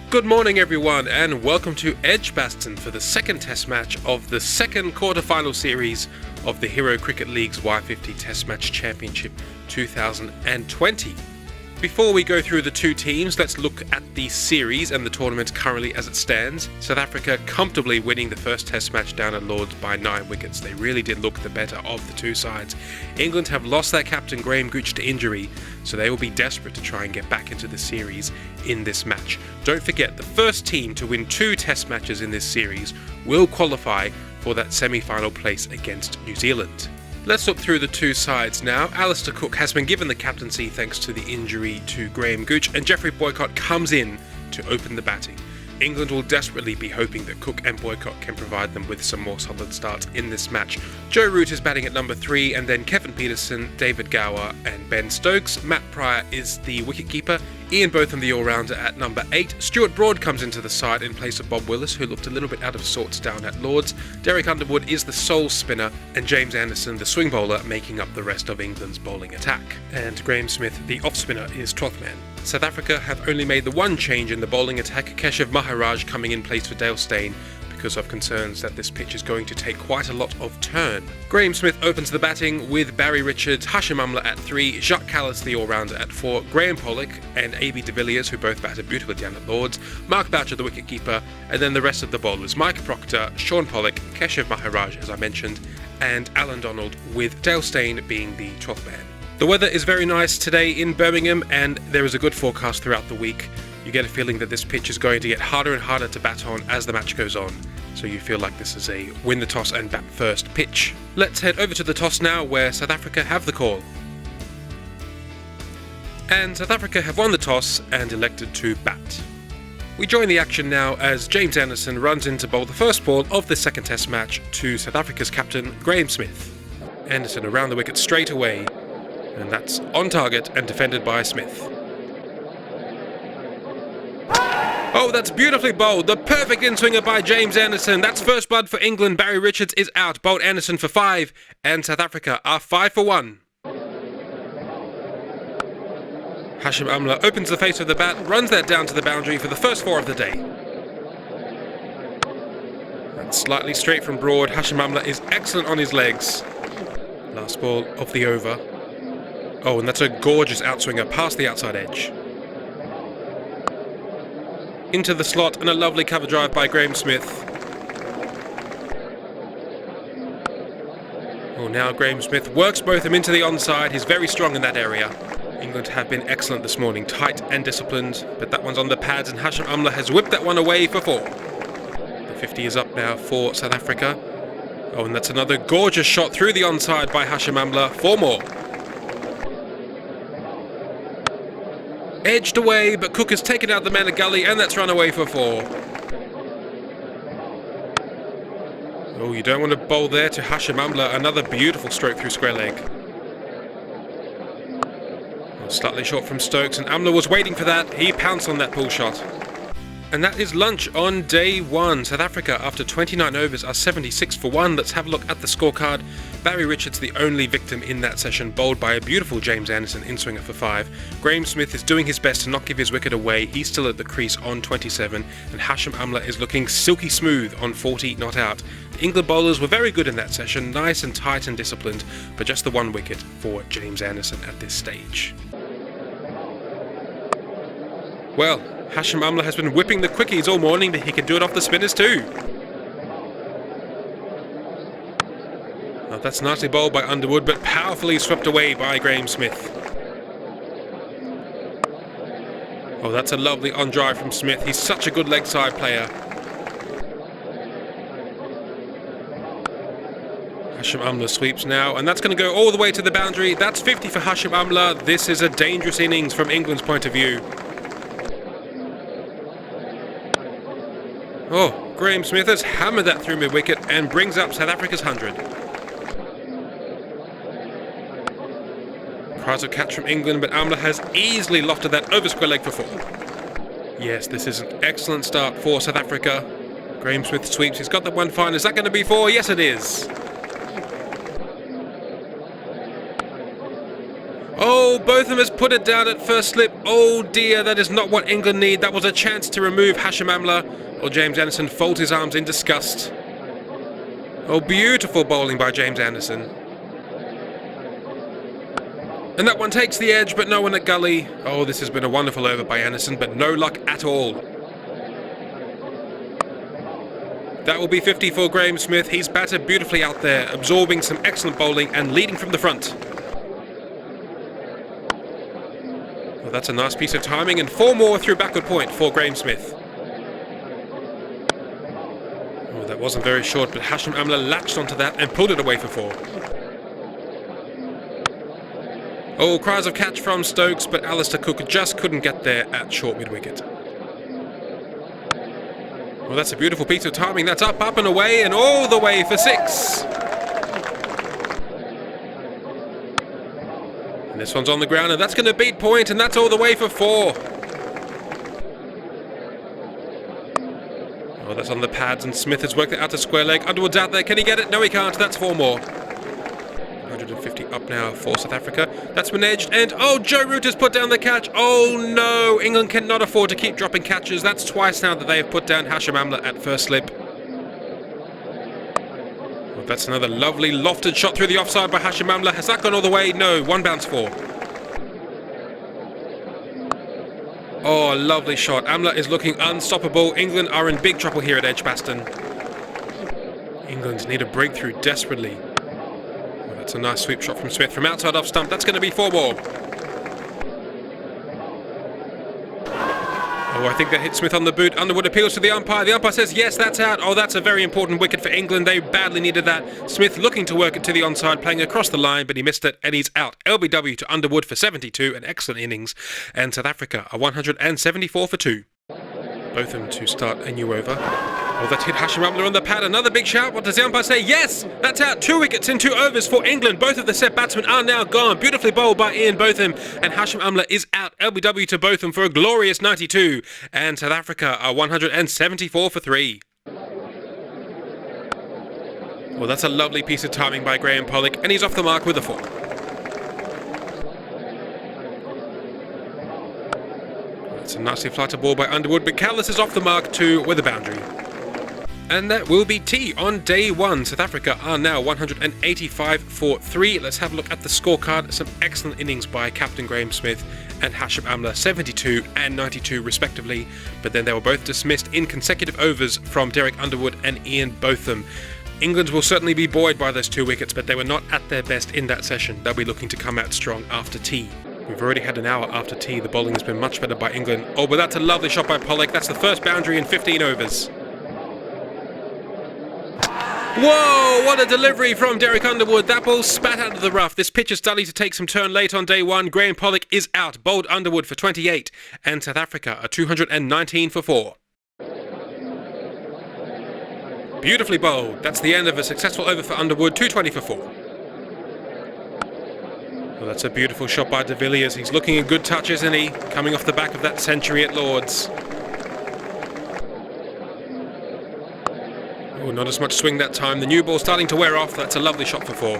Good morning everyone and welcome to Edgbaston for the second test match of the second quarter-final series of the Hero Cricket League's Y50 Test Match Championship 2020. Before we go through the two teams, let's look at the series and the tournament currently as it stands. South Africa comfortably winning the first test match down at Lord's by 9 wickets. They really did look the better of the two sides. England have lost their captain Graeme to injury, so they will be desperate to try and get back into the series in this match. Don't forget, the first team to win 2 test matches in this series will qualify for that semi-final place against New Zealand. Let's look through the two sides now. Alastair Cook has been given the captaincy thanks to the injury to Graeme, and Jeffrey Boycott comes in to open the batting. England will desperately be hoping that Cook and Boycott can provide them with some more solid starts in this match. Joe Root is batting at number 3, and then Kevin Pietersen, David Gower and Ben Stokes. Matt Pryor is the wicketkeeper. Ian Botham the all-rounder at number 8. Stuart Broad comes into the side in place of Bob Willis, who looked a little bit out of sorts down at Lord's. Derek Underwood is the sole spinner, and James Anderson, the swing bowler, making up the rest of England's bowling attack. And Graeme Smith, the off-spinner, is 12th man. South Africa have only made the one change in the bowling attack, Keshav Maharaj coming in place for Dale Steyn, because of concerns that this pitch is going to take quite a lot of turn. Graeme Smith opens the batting with Barry Richards, Hashim Amla at 3, Jacques Kallis the all-rounder at 4, Graham Pollock and A.B. de Villiers, who both batted beautifully down at Lord's, Mark Boucher the wicketkeeper, and then the rest of the bowlers, Mike Proctor, Sean Pollock, Keshav Maharaj as I mentioned, and Alan Donald, with Dale Steyn being the 12th man. The weather is very nice today in Birmingham, and there is a good forecast throughout the week. You get a feeling that this pitch is going to get harder and harder to bat on as the match goes on, so you feel like this is a win the toss and bat first pitch. Let's head over to the toss now, where South Africa have the call. And South Africa have won the toss and elected to bat. We join the action now as James Anderson runs in to bowl the first ball of the second test match to South Africa's captain Graeme Smith. Anderson around the wicket straight away, and that's on target and defended by Smith. Oh, that's beautifully bowled. The perfect in-swinger by James Anderson. That's first blood for England. Barry Richards is out. Bowled Anderson for 5. And South Africa are 5 for 1. Hashim Amla opens the face of the bat, runs that down to the boundary for the first 4 of the day. That's slightly straight from Broad. Hashim Amla is excellent on his legs. Last ball of the over. Oh, and that's a gorgeous outswinger past the outside edge. Into the slot and a lovely cover drive by Graeme Smith. Oh, now Graeme Smith works both of them into the onside. He's very strong in that area. England have been excellent this morning, tight and disciplined, but that one's on the pads and Hashim Amla has whipped that one away for 4. The 50 is up now for South Africa. Oh, and that's another gorgeous shot through the onside by Hashim Amla. 4 more. Edged away, but Cook has taken out the man of gully, and that's run away for 4. Oh, you don't want to bowl there to Hashim Amla. Another beautiful stroke through square leg. Oh, slightly short from Stokes, and Amla was waiting for that. He pounced on that pull shot. And that is lunch on day 1. South Africa, after 29 overs, are 76 for 1. Let's have a look at the scorecard. Barry Richards, the only victim in that session, bowled by a beautiful James Anderson in-swinger for 5. Graeme Smith is doing his best to not give his wicket away. He's still at the crease on 27. And Hashim Amla is looking silky smooth on 40 not out. The England bowlers were very good in that session, nice and tight and disciplined, but just the 1 wicket for James Anderson at this stage. Well, Hashim Amla has been whipping the quickies all morning, but he can do it off the spinners too. Oh, that's nicely bowled by Underwood, but powerfully swept away by Graeme Smith. Oh, that's a lovely on drive from Smith. He's such a good leg side player. Hashim Amla sweeps now, and that's going to go all the way to the boundary. That's 50 for Hashim Amla. This is a dangerous innings from England's point of view. Oh, Graeme Smith has hammered that through mid-wicket and brings up South Africa's 100. Cries of catch from England, but Amla has easily lofted that over square leg for 4. Yes, this is an excellent start for South Africa. Graeme Smith sweeps. He's got that one fine. Is that going to be 4? Yes, it is. Oh, Botham has put it down at first slip. Oh dear, that is not what England need. That was a chance to remove Hashim Amla. Or James Anderson folds his arms in disgust. Oh, beautiful bowling by James Anderson. And that one takes the edge, but no one at gully. Oh, this has been a wonderful over by Anderson, but no luck at all. That will be 50 for Graeme Smith. He's batted beautifully out there, absorbing some excellent bowling and leading from the front. Well, that's a nice piece of timing, and 4 more through backward point for Graeme Smith. Oh, that wasn't very short, but Hashim Amla latched onto that and pulled it away for 4. Oh, cries of catch from Stokes, but Alastair Cook just couldn't get there at short mid-wicket. Well, that's a beautiful piece of timing. That's up and away, and all the way for 6. And this one's on the ground, and that's going to beat point, and that's all the way for 4. Oh, that's on the pads, and Smith has worked it out to square leg. Underwood's out there. Can he get it? No, he can't. That's 4 more. 150 up now for South Africa. That's been edged, and oh, Joe Root has put down the catch. Oh no, England cannot afford to keep dropping catches. That's twice now that they have put down Hashim Amla at first slip. Well, that's another lovely lofted shot through the offside by Hashim Amla. Has that gone all the way? No, 1 bounce 4. Oh, lovely shot. Amla is looking unstoppable. England are in big trouble here at Edgbaston. England need a breakthrough desperately. That's a nice sweep shot from Smith from outside off stump. That's going to be 4 more. Oh, I think that hit Smith on the boot. Underwood appeals to the umpire. The umpire says, yes, that's out. Oh, that's a very important wicket for England. They badly needed that. Smith looking to work it to the onside, playing across the line, but he missed it, and he's out. LBW to Underwood for 72, an excellent innings. And South Africa are 174 for 2. Botham to start a new over. Oh, that hit Hashim Amla on the pad. Another big shout. What does the umpire say? Yes! That's out. 2 wickets in 2 overs for England. Both of the set batsmen are now gone. Beautifully bowled by Ian Botham. And Hashim Amla is out. LBW to Botham for a glorious 92. And South Africa are 174 for 3. Well, that's a lovely piece of timing by Graeme Pollock. And he's off the mark with a 4. That's a nicely flighted ball by Underwood. But Callis is off the mark too with a boundary. And that will be tea on day 1. South Africa are now 185 for 3. Let's have a look at the scorecard. Some excellent innings by Captain Graeme Smith and Hashim Amla, 72 and 92 respectively. But then they were both dismissed in consecutive overs from Derek Underwood and Ian Botham. England will certainly be buoyed by those 2 wickets, but they were not at their best in that session. They'll be looking to come out strong after tea. We've already had an hour after tea. The bowling has been much better by England. Oh, but that's a lovely shot by Pollock. That's the first boundary in 15 overs. Whoa, what a delivery from Derek Underwood. That ball spat out of the rough. This pitch is starting to take some turn late on day 1. Graeme Pollock is out. Bowled Underwood for 28. And South Africa are 219 for 4. Beautifully bowled. That's the end of a successful over for Underwood. 220 for 4. Well, that's a beautiful shot by de Villiers. He's looking in good touch, isn't he? Coming off the back of that century at Lord's. Oh, not as much swing that time. The new ball starting to wear off. That's a lovely shot for 4.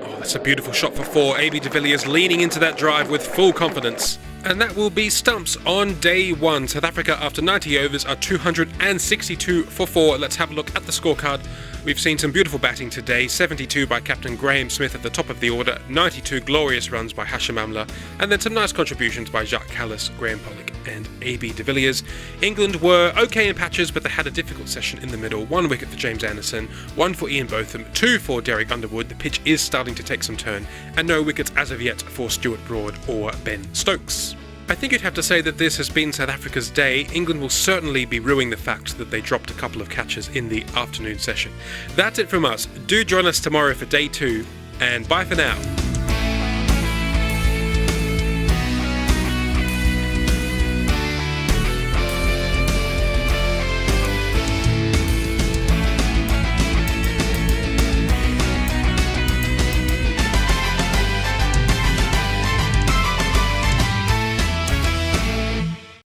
Oh, that's a beautiful shot for 4. A.B. de Villiers leaning into that drive with full confidence. And that will be stumps on day 1. South Africa, after 90 overs, are 262 for 4. Let's have a look at the scorecard. We've seen some beautiful batting today. 72 by Captain Graeme Smith at the top of the order. 92 glorious runs by Hashim Amla. And then some nice contributions by Jacques Kallis, Graeme Pollock and A.B. de Villiers. England were okay in patches, but they had a difficult session in the middle. 1 wicket for James Anderson, 1 for Ian Botham, 2 for Derek Underwood. The pitch is starting to take some turn. And no wickets as of yet for Stuart Broad or Ben Stokes. I think you'd have to say that this has been South Africa's day. England will certainly be rueing the fact that they dropped a couple of catches in the afternoon session. That's it from us. Do join us tomorrow for day 2, and bye for now.